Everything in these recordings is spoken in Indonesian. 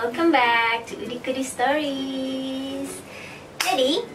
welcome back to Udi Kudi Stories. Jadi,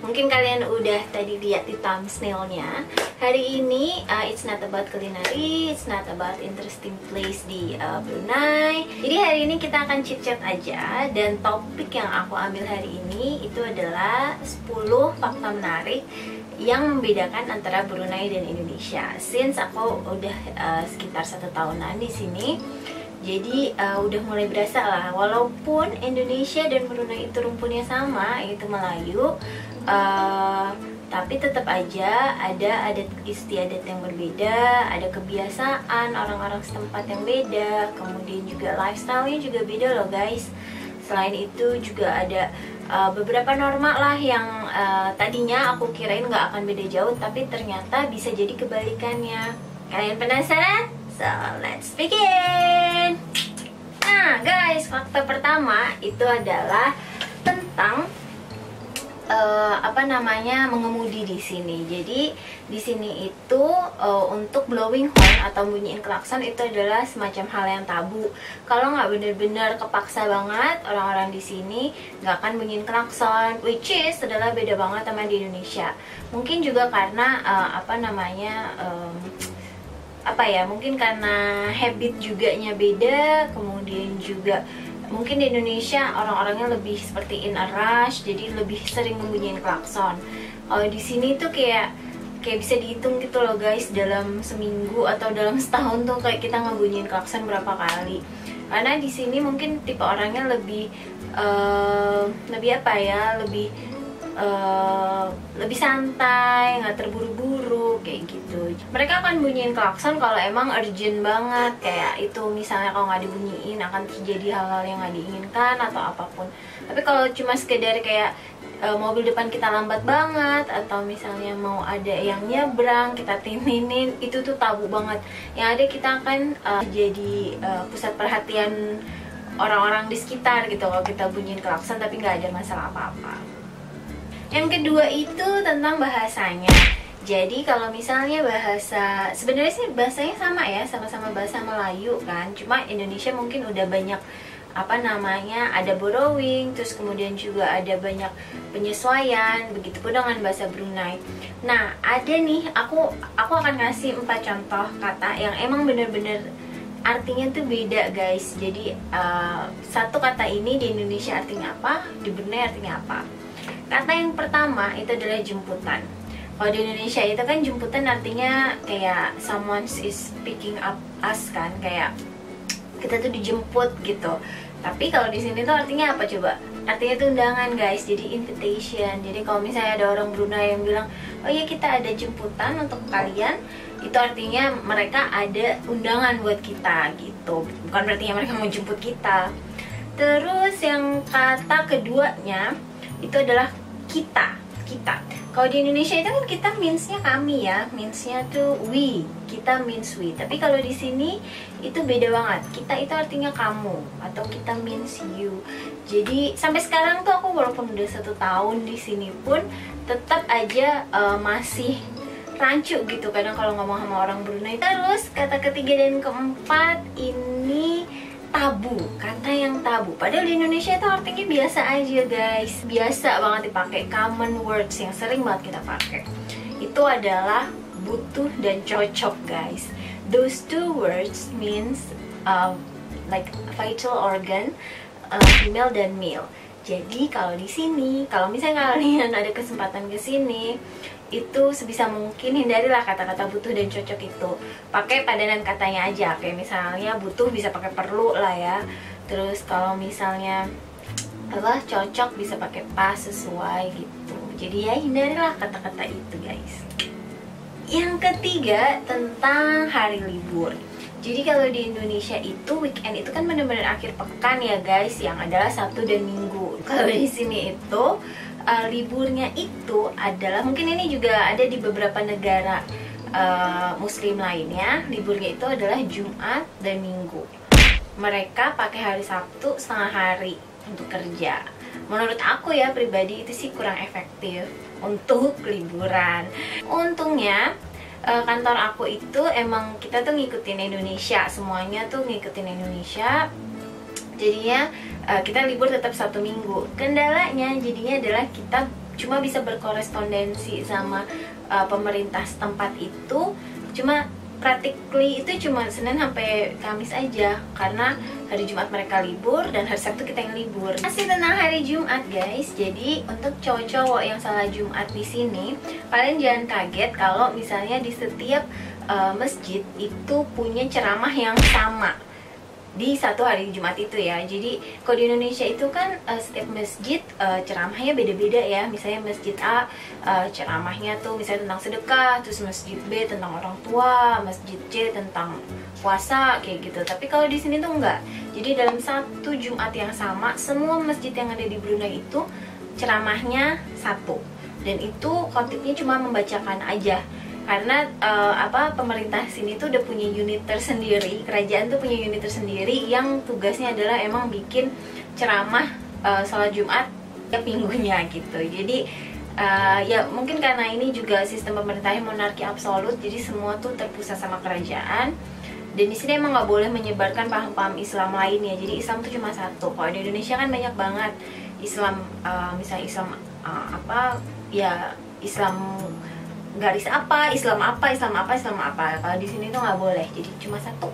mungkin kalian udah tadi lihat di thumbnailnya. Hari ini it's not about culinary, it's not about interesting place di Brunei. Jadi hari ini kita akan chit-chat aja. Dan topik yang aku ambil hari ini itu adalah 10 fakta menarik yang membedakan antara Brunei dan Indonesia. Since aku udah sekitar 1 tahunan di sini, jadi udah mulai berasa lah. Walaupun Indonesia dan Brunei itu rumpunnya sama, yaitu Melayu, tapi tetap aja ada adat istiadat yang berbeda, ada kebiasaan orang-orang setempat yang beda, kemudian juga lifestyle-nya juga beda loh guys. Selain itu juga ada beberapa norma lah yang tadinya aku kirain nggak akan beda jauh, tapi ternyata bisa jadi kebalikannya. Kalian penasaran? So let's begin. Nah guys, fakta pertama itu adalah tentang mengemudi di sini. Jadi di sini itu untuk blowing horn atau bunyiin klakson itu adalah semacam hal yang tabu. Kalau nggak bener-bener kepaksa banget, orang-orang di sini nggak akan bunyiin klakson, which is adalah beda banget sama di Indonesia. Mungkin juga karena mungkin karena habit juganya beda, kemudian juga mungkin di Indonesia orang-orangnya lebih seperti in a rush, jadi lebih sering membunyiin klakson. Kalau di sini tuh kayak bisa dihitung gitu loh guys, dalam seminggu atau dalam setahun tuh kayak kita ngebunyiin klakson berapa kali. Karena di sini mungkin tipe orangnya lebih lebih santai, nggak terburu-buru kayak gitu. Mereka akan bunyiin klakson kalau emang urgent banget, kayak itu misalnya kalau nggak dibunyiin akan terjadi hal-hal yang nggak diinginkan atau apapun. Tapi kalau cuma sekedar kayak mobil depan kita lambat banget, atau misalnya mau ada yang nyebrang kita tininin, itu tuh tabu banget. Yang ada kita akan jadi pusat perhatian orang-orang di sekitar gitu kalau kita bunyiin klakson tapi nggak ada masalah apa-apa. Yang kedua itu tentang bahasanya. Jadi kalau misalnya sebenarnya sih bahasanya sama ya, sama-sama bahasa Melayu kan. Cuma Indonesia mungkin udah banyak ada borrowing, terus kemudian juga ada banyak penyesuaian, begitupun dengan bahasa Brunei. Nah, ada nih, aku akan ngasih 4 contoh kata yang emang bener-bener artinya tuh beda guys. Jadi satu kata ini di Indonesia artinya apa, di Brunei artinya apa. Kata yang pertama itu adalah jemputan. Kalau di Indonesia itu kan jemputan artinya kayak someone is picking up us kan, kayak kita tuh dijemput gitu. Tapi kalau di sini tuh artinya apa coba? Artinya itu undangan guys, jadi invitation. Jadi kalau misalnya ada orang Brunei yang bilang, oh iya kita ada jemputan untuk kalian, itu artinya mereka ada undangan buat kita gitu. Bukan berarti mereka mau jemput kita. Terus yang kata keduanya itu adalah kita. Kalau di Indonesia itu kan kita means-nya kami ya, means-nya tuh we, kita means we. Tapi kalau di sini itu beda banget. Kita itu artinya kamu, atau kita means you. Jadi sampai sekarang tuh aku walaupun udah 1 tahun di sini pun tetap aja masih rancu gitu kadang kalau ngomong sama orang Brunei. Terus kata ketiga dan keempat ini tabu, kata yang tabu. Padahal di Indonesia itu artinya biasa aja guys, biasa banget dipakai, common words yang sering banget kita pakai. Itu adalah butuh dan cocok guys. Those two words means like vital organ, female dan male. Jadi kalau di sini, kalau misalnya kalian ada kesempatan ke sini, itu sebisa mungkin hindarilah kata-kata butuh dan cocok itu. Pakai padanan katanya aja. Kayak misalnya butuh bisa pakai perlu lah ya. Terus kalau misalnya cocok bisa pakai pas, sesuai gitu. Jadi ya hindarilah kata-kata itu guys. Yang ketiga tentang hari libur. Jadi kalau di Indonesia itu weekend itu kan benar-benar akhir pekan ya guys, yang adalah Sabtu dan Minggu. Kalau di sini itu liburnya itu adalah, mungkin ini juga ada di beberapa negara Muslim lainnya, liburnya itu adalah Jumat dan Minggu. Mereka pakai hari Sabtu setengah hari untuk kerja. Menurut aku ya pribadi itu sih kurang efektif untuk liburan. Untungnya kantor aku itu emang kita tuh ngikutin Indonesia, semuanya tuh ngikutin Indonesia. Jadinya kita libur tetap Sabtu Minggu. Kendalanya jadinya adalah kita cuma bisa berkorespondensi sama pemerintah setempat itu, cuma practically itu cuma Senin sampai Kamis aja, karena hari Jumat mereka libur dan hari Sabtu kita yang libur. Masih tentang hari Jumat guys. Jadi untuk cowok-cowok yang salat Jumat di sini, kalian jangan kaget kalau misalnya di setiap masjid itu punya ceramah yang sama di satu hari Jumat itu ya. Jadi kalau di Indonesia itu kan setiap masjid ceramahnya beda-beda ya. Misalnya masjid A ceramahnya tuh misalnya tentang sedekah, terus masjid B tentang orang tua, masjid C tentang puasa kayak gitu. Tapi kalau di sini tuh enggak. Jadi dalam satu Jumat yang sama, semua masjid yang ada di Brunei itu ceramahnya satu. Dan itu khotibnya cuma membacakan aja. Karena pemerintah sini tuh udah punya unit tersendiri, kerajaan tuh punya unit tersendiri yang tugasnya adalah emang bikin ceramah sholat Jumat tiap minggunya gitu. Jadi ya mungkin karena ini juga sistem pemerintahnya monarki absolut, jadi semua tuh terpusat sama kerajaan. Dan di sini emang nggak boleh menyebarkan paham-paham Islam lainnya. Jadi Islam tuh cuma satu. Kalau di Indonesia kan banyak banget Islam, misalnya Islam Islam garis apa, Islam apa, Islam apa, Islam apa. Kalau di sini tuh nggak boleh, jadi cuma satu.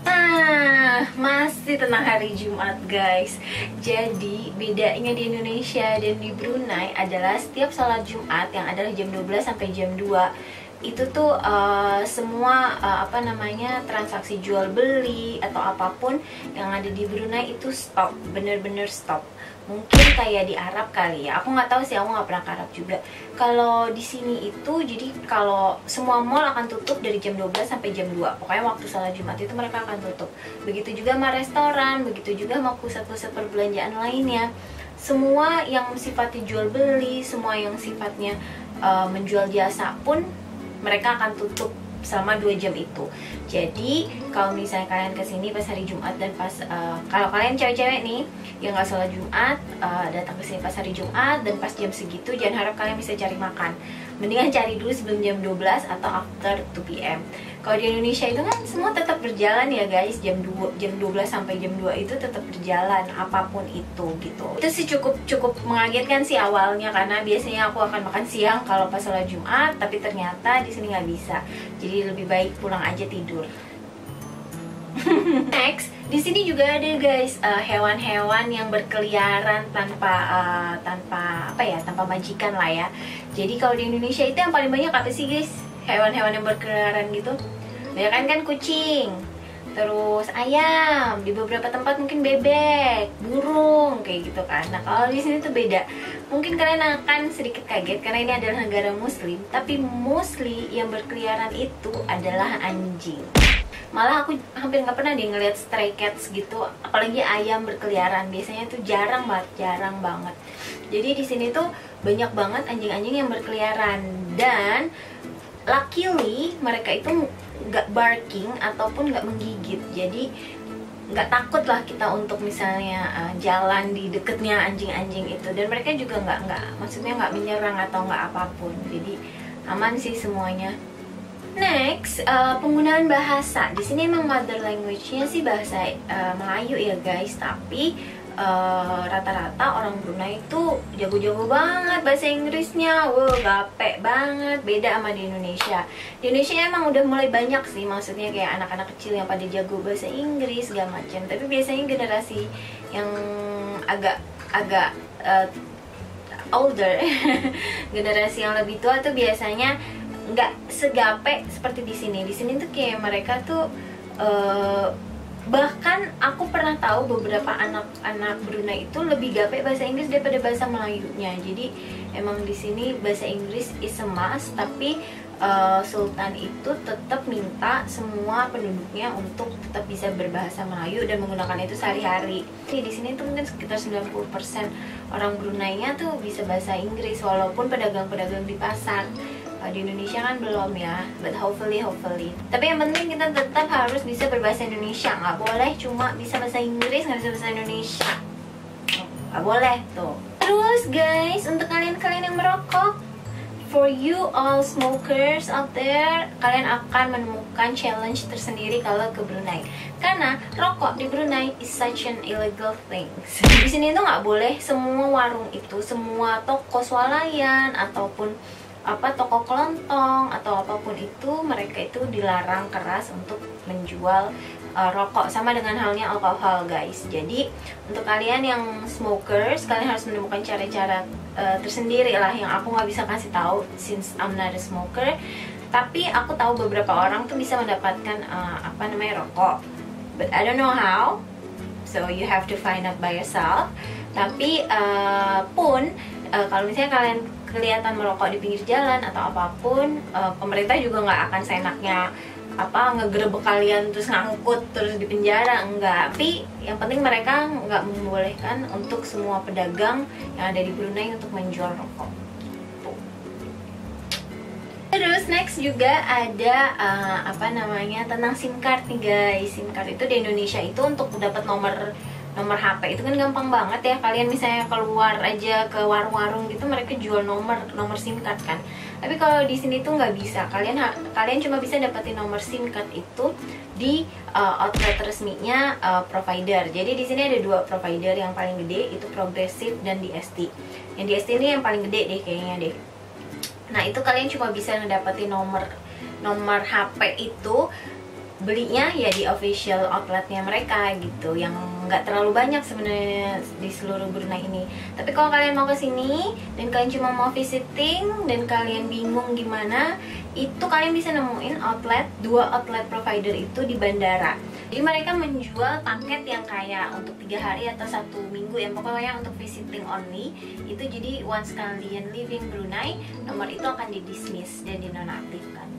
Nah, masih tentang hari Jumat guys. Jadi bedanya di Indonesia dan di Brunei adalah setiap sholat Jumat yang adalah jam 12 sampai jam 2 itu tuh semua transaksi jual beli atau apapun yang ada di Brunei itu stop, bener-bener stop. Mungkin kayak di Arab kali ya, aku nggak tahu sih, aku nggak pernah ke Arab juga. Kalau di sini itu, jadi kalau semua mall akan tutup dari jam 12 sampai jam 2. Pokoknya waktu sholat Jumat itu mereka akan tutup. Begitu juga sama restoran, begitu juga sama pusat-pusat perbelanjaan lainnya. Semua yang sifatnya jual beli, semua yang sifatnya menjual jasa pun mereka akan tutup selama 2 jam itu. Jadi kalau misalnya kalian kesini pas hari Jumat dan pas kalau kalian cewek-cewek nih yang nggak sholat Jumat, datang kesini pas hari Jumat dan pas jam segitu, jangan harap kalian bisa cari makan. Mendingan cari dulu sebelum jam 12 atau after 2 PM. Kalau di Indonesia itu kan semua tetap berjalan ya guys, jam 12 sampai jam 2 itu tetap berjalan apapun itu gitu. Itu sih cukup mengagetkan sih awalnya, karena biasanya aku akan makan siang kalau pas sholat Jumat, tapi ternyata di sini nggak bisa. Jadi lebih baik pulang aja tidur. Next, di sini juga ada guys hewan-hewan yang berkeliaran tanpa majikan lah ya. Jadi kalau di Indonesia itu yang paling banyak apa sih guys? Hewan-hewan yang berkeliaran gitu. Banyak kan kucing, terus ayam, di beberapa tempat mungkin bebek, burung kayak gitu kan. Nah kalau di sini tuh beda. Mungkin kalian akan sedikit kaget karena ini adalah negara Muslim, tapi mostly yang berkeliaran itu adalah anjing. Malah aku hampir nggak pernah deh ngeliat stray cats gitu, apalagi ayam berkeliaran. Biasanya tuh jarang banget. Jadi di sini tuh banyak banget anjing-anjing yang berkeliaran, dan luckily mereka itu nggak barking ataupun nggak menggigit. Jadi nggak takut lah kita untuk misalnya jalan di deketnya anjing-anjing itu, dan mereka juga maksudnya nggak menyerang atau nggak apapun. Jadi aman sih semuanya. Next, penggunaan bahasa. Di sini emang mother language-nya sih bahasa Melayu ya guys, tapi rata-rata orang Brunei itu jago-jago banget bahasa Inggrisnya. Gape banget, beda sama di Indonesia. Di Indonesia emang udah mulai banyak sih, maksudnya kayak anak-anak kecil yang pada jago bahasa Inggris segala macam. Tapi biasanya generasi yang agak older generasi yang lebih tua tuh biasanya nggak segape seperti di sini. Di sini tuh kayak mereka tuh bahkan aku pernah tahu beberapa anak-anak Brunei itu lebih gape bahasa Inggris daripada bahasa Melayunya. Jadi emang di sini bahasa Inggris is a must, tapi Sultan itu tetap minta semua penduduknya untuk tetap bisa berbahasa Melayu dan menggunakan itu sehari-hari. Di sini tuh mungkin sekitar 90% orang Brunei-nya tuh bisa bahasa Inggris, walaupun pedagang-pedagang di pasar. Di Indonesia kan belum ya, but hopefully. Tapi yang penting kita tetap harus bisa berbahasa Indonesia, nggak boleh cuma bisa bahasa Inggris nggak bisa bahasa Indonesia, nggak boleh tuh. Terus guys, untuk kalian yang merokok, for you all smokers out there, kalian akan menemukan challenge tersendiri kalau ke Brunei. Karena rokok di Brunei is such an illegal thing. Di sini tuh nggak boleh semua warung itu, semua toko swalayan ataupun toko kelontong atau apapun itu, mereka itu dilarang keras untuk menjual rokok, sama dengan halnya alkohol guys. Jadi untuk kalian yang smokers, kalian harus menemukan cara-cara tersendiri lah yang aku nggak bisa kasih tahu since I'm not a smoker. Tapi aku tahu beberapa orang tuh bisa mendapatkan rokok, but I don't know how, so you have to find out by yourself. Tapi kalau misalnya kalian kelihatan merokok di pinggir jalan atau apapun, pemerintah juga nggak akan seenaknya ngegerebek kalian terus ngangkut terus di penjara, enggak. Tapi yang penting mereka nggak membolehkan untuk semua pedagang yang ada di Brunei untuk menjual rokok. Terus next juga ada tentang SIM card nih guys. SIM card itu di Indonesia itu untuk dapat nomor HP itu kan gampang banget ya. Kalian misalnya keluar aja ke warung-warung gitu, mereka jual nomor SIM card kan. Tapi kalau di sini tuh nggak bisa. Kalian cuma bisa dapetin nomor SIM card itu di outlet resminya provider. Jadi di sini ada 2 provider yang paling gede, itu Progressive dan DST. Yang DST ini yang paling gede deh kayaknya deh. Nah itu kalian cuma bisa ngedapetin nomor HP itu belinya ya di official outletnya mereka gitu, yang nggak terlalu banyak sebenarnya di seluruh Brunei ini. Tapi kalau kalian mau kesini dan kalian cuma mau visiting dan kalian bingung gimana, itu kalian bisa nemuin 2 outlet provider itu di bandara. Jadi mereka menjual paket yang kayak untuk 3 hari atau 1 minggu, yang pokoknya untuk visiting only. Itu jadi once kalian living Brunei, nomor itu akan di-dismiss dan dinonaktifkan.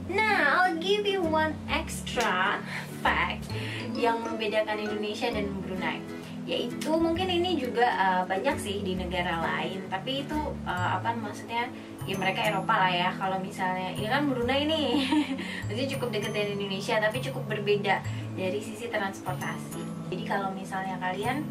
Nah, I'll give you one extra fact yang membedakan Indonesia dan Brunei. Yaitu mungkin ini juga banyak sih di negara lain, tapi itu maksudnya ya mereka Eropa lah ya. Kalau misalnya ini kan Brunei nih maksudnya cukup dekat dari Indonesia, tapi cukup berbeda dari sisi transportasi. Jadi kalau misalnya kalian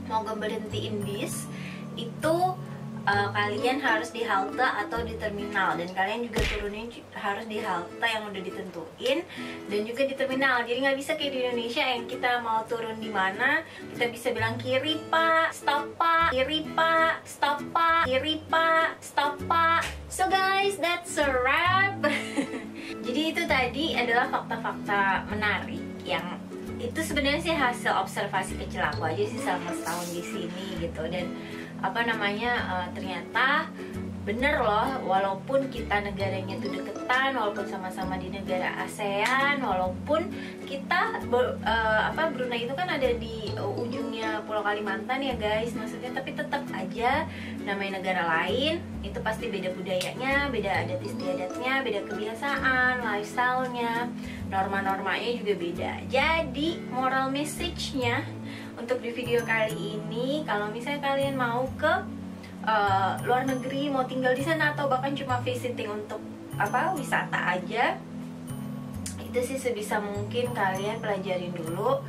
mau berhentiin bis itu kalian harus di halte atau di terminal, dan kalian juga turunnya harus di halte yang udah ditentuin dan juga di terminal. Jadi nggak bisa kayak di Indonesia yang kita mau turun di mana kita bisa bilang kiri pak, stop pak, kiri pak, stop pak, kiri pak, stop pak. So guys, that's a wrap. Jadi itu tadi adalah fakta-fakta menarik yang itu sebenarnya sih hasil observasi kecil aku aja sih selama setahun di sini gitu. Dan ternyata bener loh, walaupun kita negaranya tuh deketan, walaupun sama-sama di negara ASEAN, walaupun kita Brunei itu kan ada di ujungnya Pulau Kalimantan ya guys, maksudnya, tapi tetap aja namanya negara lain, itu pasti beda budayanya, beda adat istiadatnya, beda kebiasaan, lifestyle-nya, norma-normanya juga beda. Jadi moral message-nya untuk di video kali ini, kalau misalnya kalian mau ke luar negeri, mau tinggal di sana atau bahkan cuma visiting untuk wisata aja, itu sih sebisa mungkin kalian pelajarin dulu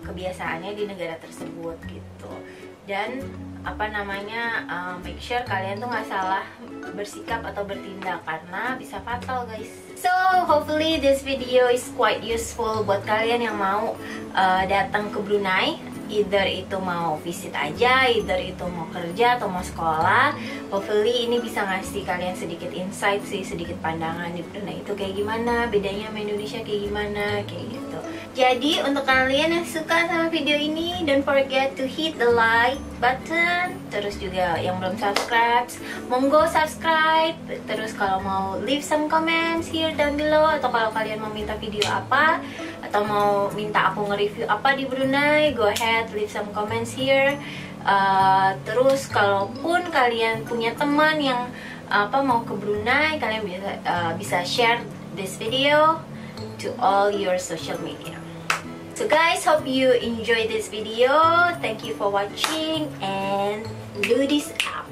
kebiasaannya di negara tersebut gitu. Dan make sure kalian tuh nggak salah bersikap atau bertindak karena bisa fatal guys. So hopefully this video is quite useful buat kalian yang mau datang ke Brunei, either itu mau visit aja, either itu mau kerja atau mau sekolah. Hopefully ini bisa ngasih kalian sedikit insight sih, sedikit pandangan di Brunei itu kayak gimana, bedanya sama Indonesia kayak gimana, kayak gitu. Jadi untuk kalian yang suka sama video ini, don't forget to hit the like button. Terus juga yang belum subscribe, monggo subscribe. Terus kalau mau leave some comments here down below, atau kalau kalian mau minta video apa, atau mau minta aku nge-review apa di Brunei, go ahead leave some comments here. Terus kalaupun kalian punya teman yang mau ke Brunei, kalian bisa share this video to all your social media. So guys, hope you enjoy this video. Thank you for watching and do this out.